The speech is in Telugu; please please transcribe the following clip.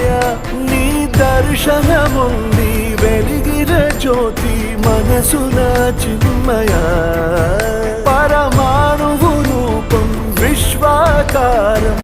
చిన్మయ నీ దర్శనముంది వెలిగిన జ్యోతి మనసున చిన్మయ పరమాణువు రూపం విశ్వాకారం